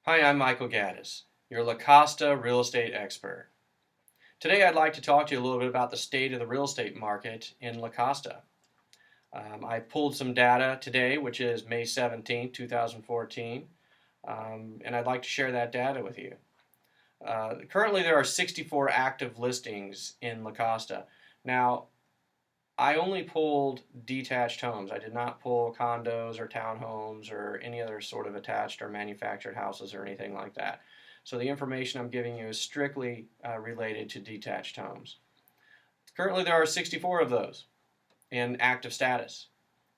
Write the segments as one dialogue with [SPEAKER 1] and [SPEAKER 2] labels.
[SPEAKER 1] Hi, I'm Michael Gaddis, your La Costa real estate expert. Today I'd like to talk to you a little bit about the state of the real estate market in La Costa. I pulled some data today, which is May 17, 2014, and I'd like to share that data with you. Currently there are 64 active listings in La Costa. Now, I only pulled detached homes. I did not pull condos or townhomes or any other sort of attached or manufactured houses or anything like that. So the information I'm giving you is strictly related to detached homes. Currently there are 64 of those in active status.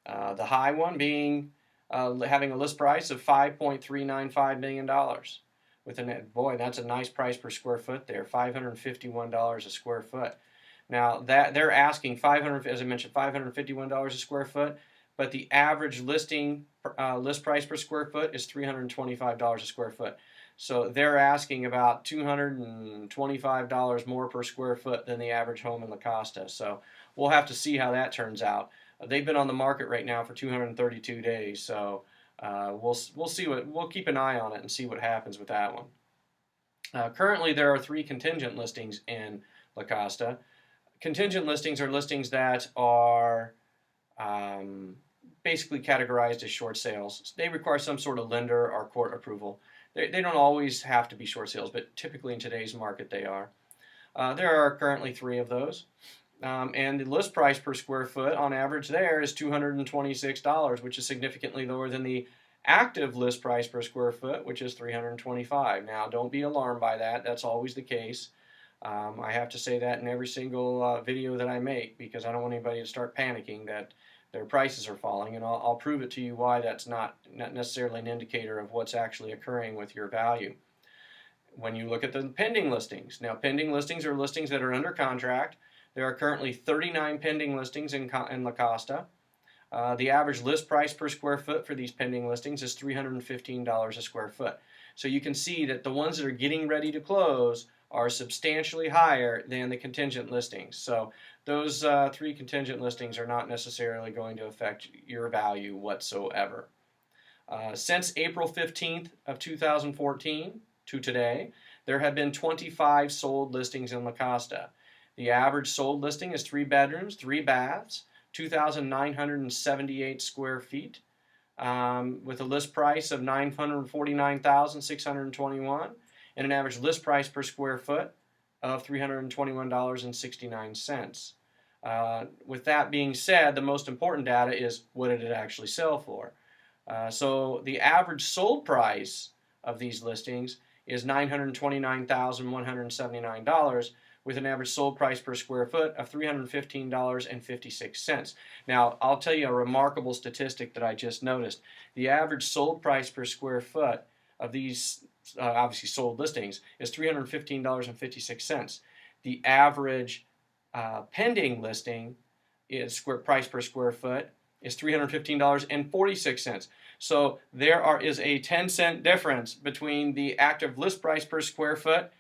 [SPEAKER 1] The high one being having a list price of $5.395 million. With boy, that's a nice price per square foot there, $551 a square foot. Now that they're asking 500, as I mentioned, $551 a square foot, but the average listing list price per square foot is $325 a square foot. So they're asking about $225 more per square foot than the average home in La Costa. So we'll have to see how that turns out. They've been on the market right now for 232 days. So we'll see we'll keep an eye on it and see what happens with that one. Currently, there are 3 contingent listings in La Costa. Contingent listings are listings that are basically categorized as short sales. They require some sort of lender or court approval. They don't always have to be short sales, but typically in today's market they are. There are currently 3 of those. And the list price per square foot on average there is $226, which is significantly lower than the active list price per square foot, which is $325. Now, don't be alarmed by that. That's always the case. I have to say that in every single video that I make because I don't want anybody to start panicking that their prices are falling, and I'll prove it to you why that's not necessarily an indicator of what's actually occurring with your value. When you look at the pending listings, now pending listings are listings that are under contract. There are currently 39 pending listings in La Costa. The average list price per square foot for these pending listings is $315 a square foot. So you can see that the ones that are getting ready to close are substantially higher than the contingent listings. So those 3 contingent listings are not necessarily going to affect your value whatsoever. Since April 15th of 2014 to today, there have been 25 sold listings in La Costa. The average sold listing is 3 bedrooms, 3 baths, 2,978 square feet, with a list price of $949,621 and an average list price per square foot of $321.69. With that being said, the most important data is what did it actually sell for. So the average sold price of these listings is $929,179 with an average sold price per square foot of $315.56. Now, I'll tell you a remarkable statistic that I just noticed. The average sold price per square foot of these obviously sold listings is $315.56. The average pending listing is price per square foot is $315.46. So there is a 10-cent difference between the active list price per square foot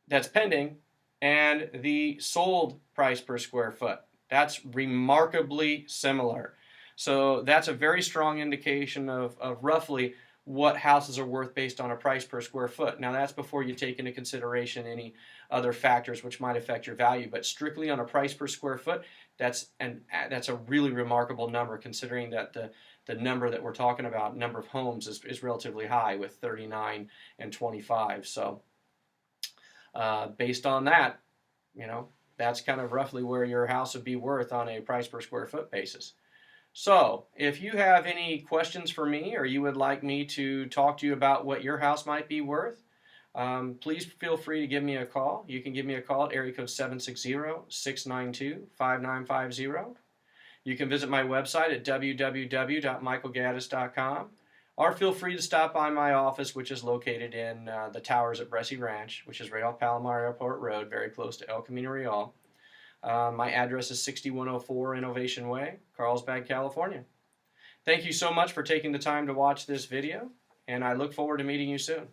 [SPEAKER 1] that's pending and the sold price per square foot. That's remarkably similar. So that's a very strong indication of roughly what houses are worth based on a price per square foot. Now that's before you take into consideration any other factors which might affect your value, but strictly on a price per square foot, that's a really remarkable number considering that the number that we're talking about, number of homes, is relatively high with 39 and 25. So based on that, that's kind of roughly where your house would be worth on a price per square foot basis. So if you have any questions for me or you would like me to talk to you about what your house might be worth, please feel free to give me a call. You can give me a call at area code 760-692-5950. You can visit my website at www.michaelgaddis.com, or feel free to stop by my office, which is located in the Towers at Bressi Ranch, which is right off Palomar Airport Road, very close to El Camino Real. My address is 6104 Innovation Way, Carlsbad, California. Thank you so much for taking the time to watch this video, and I look forward to meeting you soon.